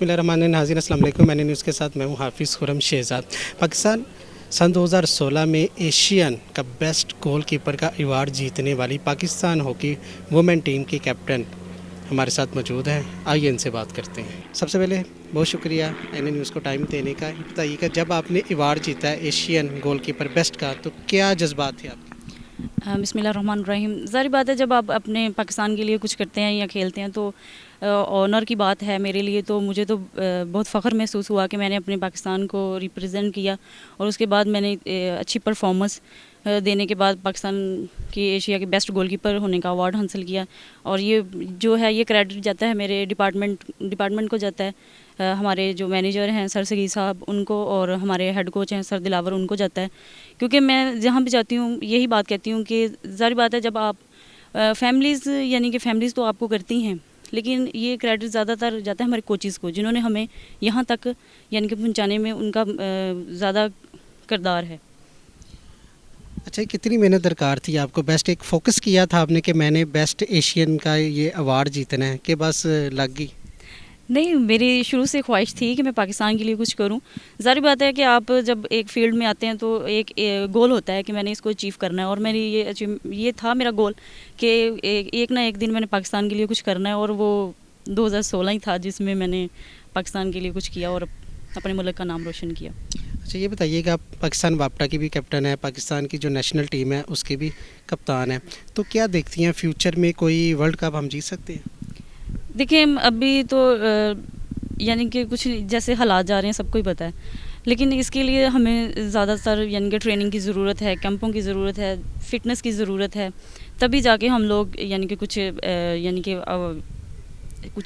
बिस्मिल्लाहिर्रहमानिर्रहीम। नाज़रीन अस्सलाम वालेकुम। मैंने न्यूज़ के साथ मैं हूँ हाफिज़ खुरम शहज़ाद। पाकिस्तान सन 2016 में एशियन का बेस्ट गोल कीपर का अवार्ड जीतने वाली पाकिस्तान हॉकी वुमेन टीम की कैप्टन हमारे साथ मौजूद हैं। आइए इनसे बात करते हैं। सबसे पहले बहुत शुक्रिया एन न्यूज़ को टाइम देने का। बताइएगा, जब आपने अवार्ड जीता है एशियन गोल कीपर बेस्ट का, तो क्या जज्बात थे आपके? बिस्मिल्लाहिर्रहमानिर्रहीम। ज़ाहिर बात है, जब आप अपने पाकिस्तान के लिए कुछ करते हैं या खेलते हैं तो ऑनर की बात है मेरे लिए। तो मुझे तो बहुत फ़ख्र महसूस हुआ कि मैंने अपने पाकिस्तान को रिप्रेजेंट किया और उसके बाद मैंने अच्छी परफॉर्मेंस देने के बाद पाकिस्तान की एशिया के बेस्ट गोलकीपर होने का अवार्ड हासिल किया। और ये जो है ये क्रेडिट जाता है मेरे डिपार्टमेंट को जाता है, हमारे जो मैनेजर हैं सर सगीर साहब उनको, और हमारे हेड कोच हैं सर दिलावर उनको जाता है। क्योंकि मैं जहाँ भी जाती हूँ यही बात कहती हूँ कि ज़ाहिर बात है, जब आप फैमिलीज़ यानी कि फैमिलीज़ तो आपको करती हैं, लेकिन ये क्रेडिट ज़्यादातर जाता है हमारे कोचेज़ को, जिन्होंने हमें यहाँ तक यानी कि पहुँचाने में उनका ज़्यादा किरदार है। अच्छा, कितनी मेहनत दरकार थी आपको? बेस्ट एक फ़ोकस किया था आपने कि मैंने बेस्ट एशियन का ये अवार्ड जीतना है, कि बस लग गई? नहीं, मेरी शुरू से ख्वाहिश थी कि मैं पाकिस्तान के लिए कुछ करूं। ज़ाहिर बात है कि आप जब एक फ़ील्ड में आते हैं तो एक गोल होता है कि मैंने इसको अचीव करना है, और मेरी ये था मेरा गोल कि एक ना एक दिन मैंने पाकिस्तान के लिए कुछ करना है। और वो 2016 ही था जिसमें मैंने पाकिस्तान के लिए कुछ किया और अपने मुल्क का नाम रोशन किया। अच्छा, ये बताइएगा, आप पाकिस्तान वापटा की भी कैप्टन है, पाकिस्तान की जो नेशनल टीम है उसके भी कप्तान है, तो क्या देखती हैं फ्यूचर में कोई वर्ल्ड कप हम जीत सकते हैं? देखिए, अभी तो यानी कि कुछ जैसे हालात जा रहे हैं सबको ही पता है, लेकिन इसके लिए हमें ज़्यादातर यानी कि ट्रेनिंग की ज़रूरत है, कैंपों की ज़रूरत है, फ़िटनेस की ज़रूरत है, तभी जाके हम लोग यानी कि कुछ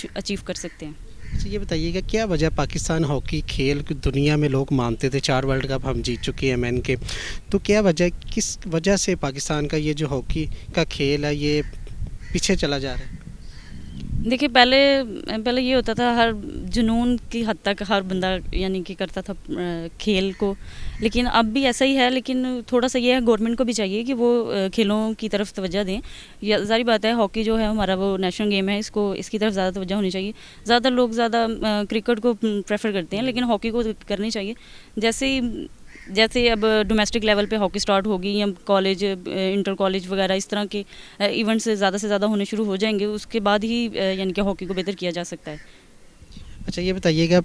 अचीव कर सकते हैं। अच्छा, ये बताइएगा, क्या वजह पाकिस्तान हॉकी खेल की दुनिया में लोग मानते थे 4 वर्ल्ड कप हम जीत चुके हैं मैन के, तो क्या वजह, किस वजह से पाकिस्तान का ये जो हॉकी का खेल है ये पीछे चला जा रहा है? देखिए, पहले ये होता था, हर जुनून की हद तक हर बंदा यानी कि करता था खेल को, लेकिन अब भी ऐसा ही है। लेकिन थोड़ा सा ये है, गवर्नमेंट को भी चाहिए कि वो खेलों की तरफ तवज्जो दें। या ज़ाहिर बात है, हॉकी जो है हमारा वो नेशनल गेम है, इसकी तरफ ज़्यादा तवज्जो होनी चाहिए। ज़्यादातर लोग क्रिकेट को प्रेफर करते हैं, लेकिन हॉकी को करनी चाहिए। जैसे अब डोमेस्टिक लेवल पे हॉकी स्टार्ट होगी, या कॉलेज इंटर कॉलेज वगैरह इस तरह के इवेंट्स से ज़्यादा होने शुरू हो जाएंगे, उसके बाद ही यानी कि हॉकी को बेहतर किया जा सकता है। अच्छा, ये बताइएगा,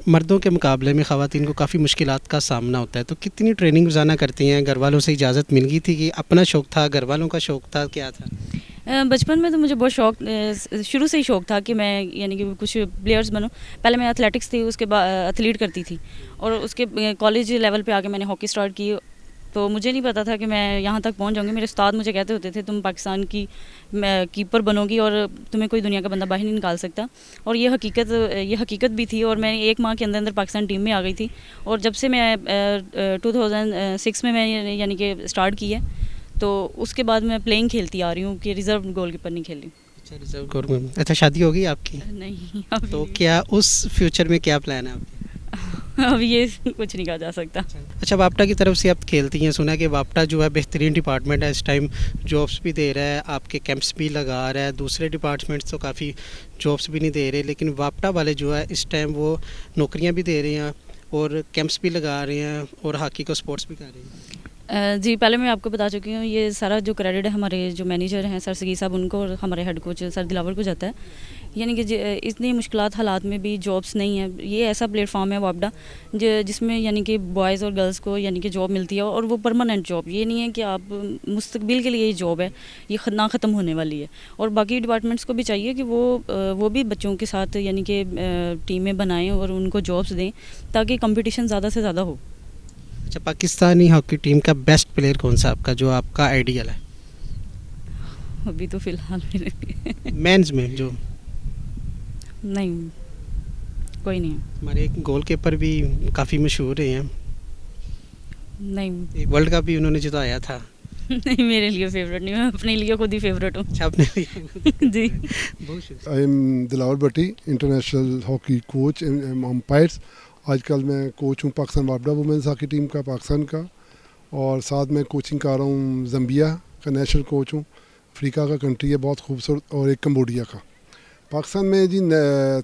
मर्दों के मुकाबले में ख़वातीन को काफ़ी मुश्किलात का सामना होता है, तो कितनी ट्रेनिंग रोज़ाना करती हैं? घर वालों से इजाज़त मिल गई थी कि अपना शौक़ था, घर वालों का शौक़ था, क्या था? बचपन में तो मुझे बहुत शौक, शुरू से ही शौक़ था कि मैं यानी कि कुछ प्लेयर्स बनूं। पहले मैं एथलेटिक्स थी, उसके बाद एथलीट करती थी, और उसके कॉलेज लेवल पे आके मैंने हॉकी स्टार्ट की। तो मुझे नहीं पता था कि मैं यहाँ तक पहुँच जाऊँगी। मेरे उस्ताद मुझे कहते होते थे, तुम पाकिस्तान की कीपर बनोगी और तुम्हें कोई दुनिया का बंदा बाहर नहीं निकाल सकता। और ये हकीकत भी थी, और मैं 1 माह के अंदर पाकिस्तान टीम में आ गई थी। और जब से मैं 2006 में मैंने यानी कि स्टार्ट की है, तो उसके बाद मैं प्लेइंग खेलती आ रही हूँ कि रिज़र्व गोलकीपर नहीं खेली। अच्छा, रिजर्व गोलकीपर। अच्छा, शादी हो गई आपकी? नहीं, तो क्या उस फ्यूचर में क्या प्लान है आपके? अब ये कुछ नहीं कहा जा सकता। अच्छा, वापटा की तरफ से आप खेलती हैं, सुना कि वापटा जो है बेहतरीन डिपार्टमेंट है, इस टाइम जॉब्स भी दे रहा है, आपके कैंप्स भी लगा रहा है। दूसरे डिपार्टमेंट्स तो काफ़ी जॉब्स भी नहीं दे रहे, लेकिन वापटा वाले जो है इस टाइम वो नौकरियां भी दे रहे हैं और कैंप्स भी लगा रहे हैं और हॉकी को स्पोर्ट्स भी कर रहे हैं। जी, पहले मैं आपको बता चुकी हूँ, ये सारा जो क्रेडिट है हमारे जो मैनेजर हैं सर सगीर साहब उनको, और हमारे हेड कोच सर दिलावर को जाता है। यानी कि इतनी मुश्किलात हालात में भी जॉब्स नहीं है। ये ऐसा प्लेटफॉर्म है वापडा जिसमें यानी कि बॉयज़ और गर्ल्स को यानी कि जॉब मिलती है, और वो परमानेंट जॉब। ये नहीं है कि आप मुस्तकबिल के लिए ये जॉब है, ये ना ख़त्म होने वाली है। और बाकी डिपार्टमेंट्स को भी चाहिए कि वो भी बच्चों के साथ यानी कि टीमें बनाएँ और उनको जॉब्स दें, ताकि कंपटीशन ज़्यादा से ज़्यादा हो। अच्छा, पाकिस्तानी हॉकी टीम का बेस्ट प्लेयर कौन सा आपका, जो आपका आइडियल है? अभी तो फ़िलहाल मेरे मेंस में जो नहीं, कोई नहीं है। हमारे एक गोल कीपर भी काफ़ी मशहूर हैं, नहीं, एक वर्ल्ड कप भी उन्होंने जिताया था। नहीं, मेरे लिए फेवरेट नहीं, मैं अपने लिए खुद ही फेवरेट हूँ। अच्छा, आपने जी। बहुत शुक्रिया। I am Dilawar Bhatti, international hockey coach and umpires. आजकल मैं कोच हूँ पाकिस्तान वापडा वुमेंस हॉकी टीम का, पाकिस्तान का, और साथ में कोचिंग कर रहा हूँ ज़म्बिया का, नेशनल कोच हूँ। अफ्रीका का कंट्री है बहुत खूबसूरत, और एक कम्बोडिया का। پاکستان میں جی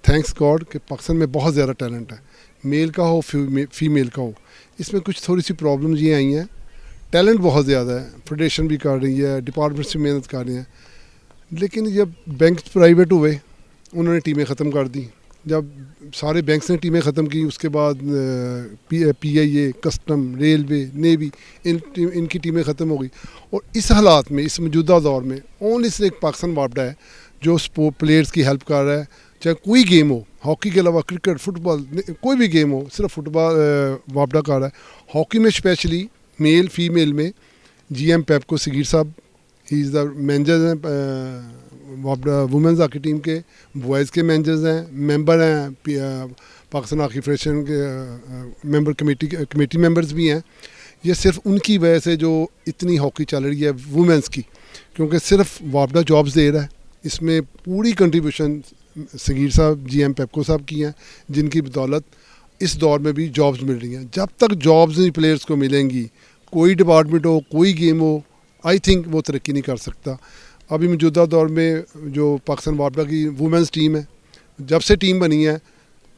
تھینکس گاڈ کہ پاکستان میں بہت زیادہ ٹیلنٹ ہے، میل کا ہو فیمیل کا ہو. اس میں کچھ تھوڑی سی پرابلمز یہ آئی ہیں. ٹیلنٹ بہت زیادہ ہے، فیڈریشن بھی کر رہی ہے، ڈپارٹمنٹس بھی محنت کر رہے ہیں، لیکن جب بینک پرائیویٹ ہوئے انہوں نے ٹیمیں ختم کر دی. جب سارے بینکس نے ٹیمیں ختم کی اس کے بعد پی آئی اے، کسٹم، ریلوے، نیوی، ان کی ٹیمیں ختم ہو گئی. اور اس حالات میں، اس موجودہ دور میں اونلی صرف ایک پاکستان وابڈا ہے جو پلیئرز کی ہیلپ کر رہا ہے. چاہے کوئی گیم ہو، ہاکی کے علاوہ کرکٹ، فٹ بال، کوئی بھی گیم ہو، صرف فٹ بال وابڈا کر رہا ہے. ہاکی میں اسپیشلی میل فیمیل میں جی ایم پیپکو سگیر صاحب، ہی از دا مینیجر ہیں وابڈا وومنز ہاکی ٹیم کے، بوائز کے مینیجرز ہیں، ممبر ہیں پاکستان ہاکی فیڈریشن کے ممبر کمیٹی ممبرز بھی ہیں. یہ صرف ان کی وجہ سے جو اتنی ہاکی چل رہی ہے وومنس کی، کیونکہ صرف وابڈا جابز دے رہا ہے. اس میں پوری کنٹریبیوشن سگیر صاحب، جی ایم پیپکو صاحب کی ہیں، جن کی بدولت اس دور میں بھی جابز مل رہی ہیں. جب تک جابز پلیئرز کو ملیں گی، کوئی ڈپارٹمنٹ ہو، کوئی گیم ہو، آئی تھنک وہ ترقی نہیں کر سکتا. ابھی موجودہ دور میں جو پاکستان وابڈا کی وومنز ٹیم ہے، جب سے ٹیم بنی ہے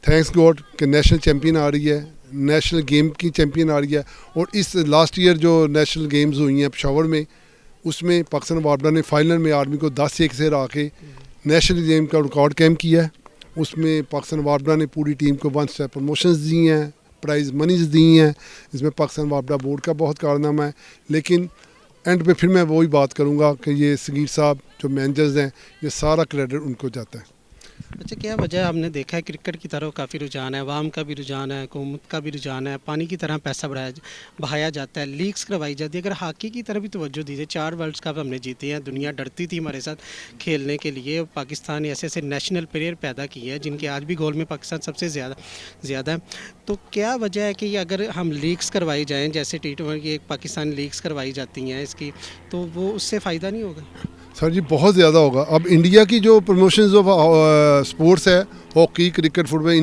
تھینکس گاڈ کہ نیشنل چیمپئن آ رہی ہے، نیشنل گیم کی چیمپئن آ رہی ہے. اور اس لاسٹ ایئر جو نیشنل گیمز ہوئی ہیں پشاور میں، اس میں پاکستان وابڈا نے فائنل میں آرمی کو 10-1 سے ہرا کے نیشنل گیم کا ریکارڈ قائم کیا ہے. اس میں پاکستان وابڈا نے پوری ٹیم کو 1 اسٹار پروموشنز دی ہیں، پرائز منیز دی ہیں. اس میں پاکستان وابڈا بورڈ کا بہت کارنامہ ہے. لیکن اینڈ پہ پھر میں وہی بات کروں گا کہ یہ سگیر صاحب جو مینیجرز ہیں، یہ سارا کریڈٹ ان کو جاتا ہے. اچھا، کیا وجہ ہے؟ آپ نے دیکھا ہے کرکٹ کی طرف کافی رجحان ہے، عوام کا بھی رجحان ہے، حکومت کا بھی رجحان ہے، پانی کی طرح پیسہ بہایا جاتا ہے، لیگز کروائی جاتی ہے. اگر ہاکی کی طرف بھی توجہ دی جائے، 4 ورلڈ کپ ہم نے جیتے ہیں، دنیا ڈرتی تھی ہمارے ساتھ کھیلنے کے لیے. پاکستان نے ایسے نیشنل پلیئر پیدا کیے ہیں جن کے آج بھی گول میں پاکستان سب سے زیادہ ہے. تو کیا وجہ ہے کہ اگر ہم لیگز کروائی جائیں، جیسے T20 کی ایک پاکستان لیگز کروائی جاتی ہیں اس کی، تو وہ اس سے فائدہ نہیں ہوگا؟ سر جی بہت زیادہ ہوگا. اب انڈیا کی جو پروموشنز آف اسپورٹس ہے، ہاکی، کرکٹ، فٹ بال،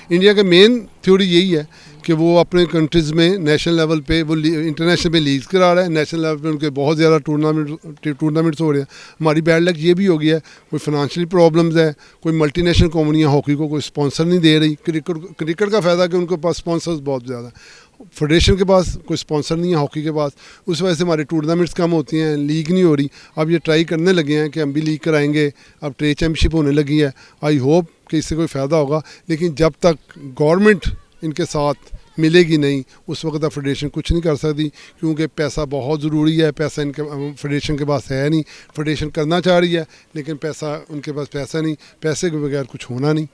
انڈیا کا مین تھیوری یہی ہے کہ وہ اپنے کنٹریز میں نیشنل لیول پہ وہ انٹرنیشنل میں لیگز کرا رہا ہے. نیشنل لیول پہ ان کے بہت زیادہ ٹورنامنٹس ہو رہے ہیں. ہماری بیڈ لک یہ بھی ہو گیا ہے، کوئی فنانشلی پرابلمز ہے، کوئی ملٹی نیشنل کمپنیاں ہاکی کو کوئی اسپانسر نہیں دے رہی. کرکٹ کا فائدہ کہ ان کے پاس اسپانسرز بہت زیادہ ہیں. فیڈریشن کے پاس کوئی اسپانسر نہیں ہے ہاکی کے پاس، اس وجہ سے ہمارے ٹورنامنٹس کم ہوتی ہیں، لیگ نہیں ہو رہی. اب یہ ٹرائی کرنے لگے ہیں کہ ہم بھی لیگ کرائیں گے. اب ٹریڈ چیمپئن شپ ہونے لگی ہے. آئی ہوپ کہ اس سے کوئی فائدہ ہوگا، لیکن جب تک گورنمنٹ ان کے ساتھ ملے گی نہیں، اس وقت اب فیڈریشن کچھ نہیں کر سکتی، کیونکہ پیسہ بہت ضروری ہے. پیسہ ان کے فیڈریشن کے پاس ہے نہیں. فیڈریشن کرنا چاہ رہی ہے لیکن پیسہ ان کے پاس پیسہ نہیں. پیسے کے بغیر کچھ ہونا نہیں.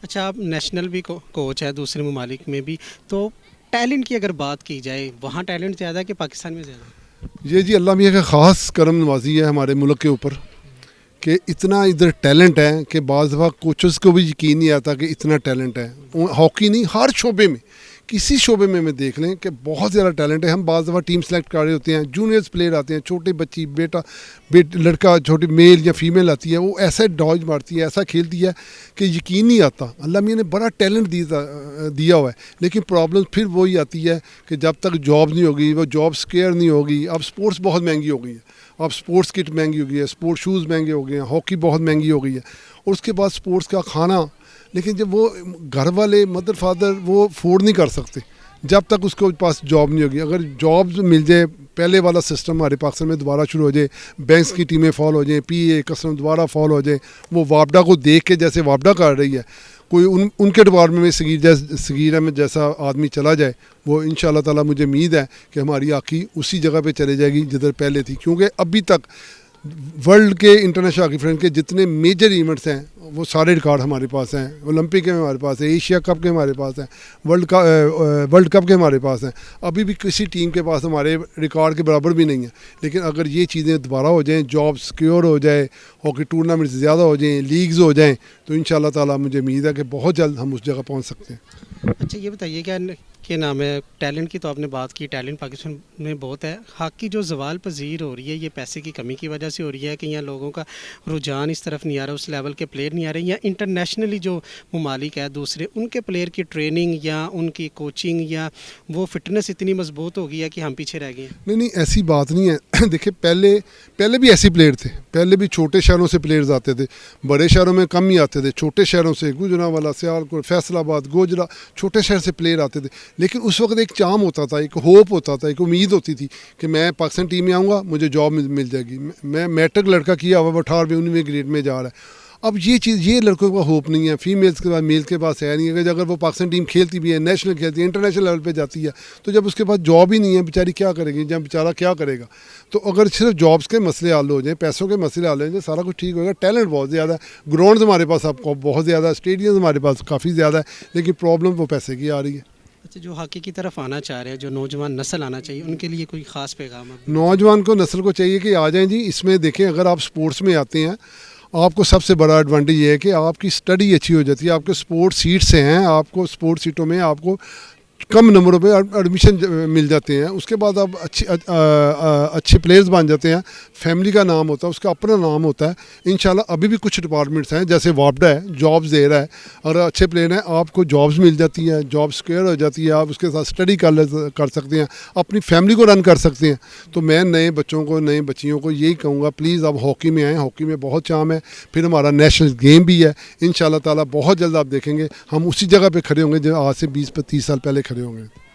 اچھا، آپ نیشنل بھی کوچ ہے دوسرے ممالک میں بھی، تو ٹیلنٹ کی اگر بات کی جائے، وہاں ٹیلنٹ زیادہ ہے کہ پاکستان میں زیادہ؟ یہ جی اللہ میاں کا خاص کرم نوازی ہے ہمارے ملک کے اوپر کہ اتنا ادھر ٹیلنٹ ہے کہ بعض دفعہ کوچز کو بھی یقین نہیں آتا کہ اتنا ٹیلنٹ ہے. ہاکی نہیں، ہر شعبے میں، کسی شعبے میں دیکھ لیں کہ بہت زیادہ ٹیلنٹ ہے. ہم بعض دفعہ ٹیم سلیکٹ کر رہے ہوتے ہیں، جونیئرز پلیئر آتے ہیں، چھوٹے بچی، لڑکا، چھوٹی میل یا فیمیل آتی ہے، وہ ایسا ڈاج مارتی ہے، ایسا کھیلتی ہے کہ یقین نہیں آتا. اللہ میاں نے بڑا ٹیلنٹ دیا ہوا ہے. لیکن پرابلم پھر وہی آتی ہے کہ جب تک جاب نہیں ہوگی، وہ جاب سکیئر نہیں ہوگی. اب سپورٹس بہت مہنگی ہو گئی ہے، اب سپورٹس کٹ مہنگی ہو گئی ہے، سپورٹس شوز مہنگے ہو گئے ہیں، ہاکی بہت مہنگی ہو گئی ہے، اور اس کے بعد سپورٹس کا کھانا. لیکن جب وہ گھر والے مدر فادر وہ افورڈ نہیں کر سکتے جب تک اس کو پاس جاب نہیں ہوگی. اگر جابز مل جائے، پہلے والا سسٹم ہمارے پاکستان میں دوبارہ شروع ہو جائے، بینکس کی ٹیمیں فال ہو جائیں، پی اے کسٹم دوبارہ فال ہو جائے، وہ وابڈا کو دیکھ کے جیسے وابڈا کر رہی ہے، کوئی ان کے ڈپارٹمنٹ میں سگیرہ میں جیسا آدمی چلا جائے، وہ ان شاء اللہ تعالیٰ مجھے امید ہے کہ ہماری ہاکی اسی جگہ پہ چلے جائے گی جدھر پہلے تھی. کیونکہ ابھی تک ورلڈ کے انٹرنیشنل ہاکی فیڈریشن کے جتنے میجر ایونٹس ہیں وہ سارے ریکارڈ ہمارے پاس ہیں. اولمپک کے ہمارے پاس ہے، ایشیا کپ کے ہمارے پاس ہیں، ورلڈ کپ کے ہمارے پاس ہیں. ابھی بھی کسی ٹیم کے پاس ہمارے ریکارڈ کے برابر بھی نہیں ہیں. لیکن اگر یہ چیزیں دوبارہ ہو جائیں، جاب سیکیور ہو جائے، ہاکی ٹورنامنٹ زیادہ ہو جائیں، لیگز ہو جائیں، تو ان شاء اللہ تعالیٰ مجھے امید ہے کہ بہت جلد ہم اس جگہ پہنچ سکتے ہیں. अच्छा ये बताइए क्या नाम है, टैलेंट की तो आपने बात की, टैलेंट पाकिस्तान में बहुत है, हॉकी जो ज़वाल पजीर हो रही है ये पैसे की कमी की वजह से हो रही है कि यहाँ लोगों का रुझान इस तरफ नहीं आ रहा, उस लेवल के प्लेयर नहीं आ रहे, या इंटरनेशनली जो ममालिक है दूसरे उनके प्लेयर की ट्रेनिंग या उनकी कोचिंग या वो फिटनेस इतनी मजबूत हो गई है कि हम पीछे रह गए हैं? नहीं नहीं, ऐसी बात नहीं है। देखिए पहले भी ऐसे प्लेयर थे, पहले भी छोटे शहरों से प्लेयर्स आते थे, बड़े शहरों में कम ही आते थे। छोटे शहरों से गुजरांवाला, सियालकोट, फैसलाबाद, गोजरा, छोटे शहर से प्लेयर आते थे। लेकिन उस वक्त एक चाम होता था, एक होप होता था, एक उम्मीद होती थी कि मैं पाकिस्तान टीम में आऊँगा, मुझे जॉब मिल जाएगी। मैं मैट्रिक लड़का किया हुआ 18वें 19वें ग्रेड में जा रहा है। अब ये चीज़, ये लड़कों का होप नहीं है, फीमेल्स के पास, मेल के पास है नहीं है कि अगर वो पाकिस्तान टीम खेलती भी है, नेशनल खेलती है, इंटरनेशनल लेवल पे जाती है, तो जब उसके पास जॉब ही नहीं है बेचारी क्या करेगी, जब बेचारा क्या करेगा। तो अगर सिर्फ जॉब्स के मसले हल हो जाएँ, पैसों के मसले हल हो जाए, सारा कुछ ठीक होगा। टैलेंट बहुत ज़्यादा है, ग्राउंड हमारे पास आपको बहुत ज़्यादा है, स्टेडियम हमारे पास काफ़ी ज़्यादा है, लेकिन प्रॉब्लम वो पैसे की आ रही है। अच्छा, जो हॉकी की तरफ आना चाह रहे हैं, जो नौजवान नस्ल आना चाहिए, उनके लिए कोई ख़ास पैगाम है? नौजवान को, नस्ल को चाहिए कि आ जाएं जी। इसमें देखें, अगर आप स्पोर्ट्स में आते हैं, आपको सबसे बड़ा एडवांटेज ये है कि आपकी स्टडी अच्छी हो जाती है, आपके स्पोर्ट्स सीट्स हैं, आपको स्पोर्ट्स सीटों में आपको कम नंबरों पे एडमिशन मिल जाते हैं। उसके बाद आप अच्छे प्लेयर्स बन जाते हैं, फैमिली का नाम होता है, उसका अपना नाम होता है। इंशाल्लाह अभी भी कुछ डिपार्टमेंट्स हैं, जैसे वापडा है, जॉब्स दे रहा है, और अच्छे प्लेयर हैं, आपको जॉब्स मिल जाती हैं, जॉब सिक्योर हो जाती है, आप उसके साथ स्टडी कर सकते हैं, अपनी फैमिली को रन कर सकते हैं। तो मैं नए बच्चों को, नए बच्चियों को यही कहूँगा, प्लीज़ आप हॉकी में आएँ, हॉकी में बहुत चाम है। फिर हमारा नेशनल गेम भी है, इंशाल्लाह ताला बहुत जल्द आप देखेंगे हम उसी जगह पर खड़े होंगे जो आज से 20-30 साल पहले खड़े होंगे।